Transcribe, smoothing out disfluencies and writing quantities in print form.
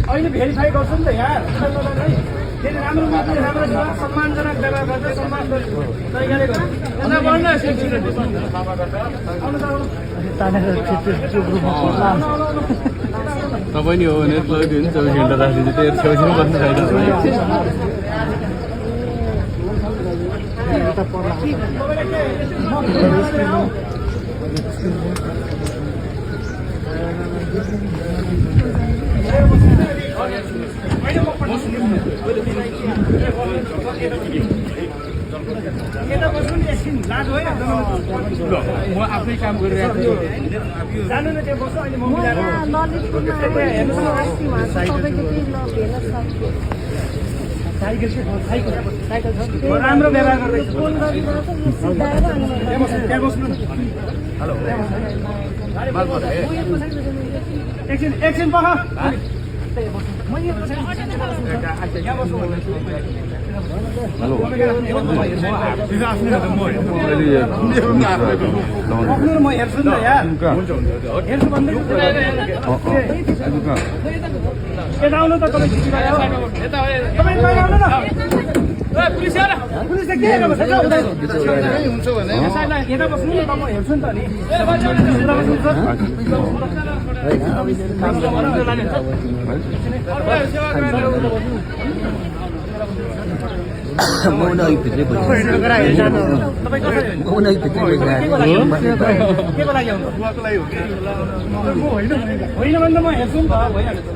अहिले भेरिफाई गर्छु नि त यार फेरि राम्रो मान्छे राम्रो सम्मानजनक व्यवहार गर्छ सम्मान तरिकाले गर्छ तपाईँ नि हो भने लगिदियो नि 24 घण्टा राखिदिन्छ त्यो छेउछेउ बस्नु फाइदा म आफै काम गरिरहेको छु जानु न त्यहाँ बस्नु अहिले म राम्रो व्यवहार गर्दैछु त्यहाँ बस्नु हेलो एकछिन पख म हेर्छु नि त यार हेर्छु भन्दै यता आउनु त तपाईँ बाहिर आउनु न पुलिस त के हेरेको छ हुन्छ भने यता बस्नु नि त म हेर्छु नि त नि होइन भने त म हेर्छु नि त भइहाल्छ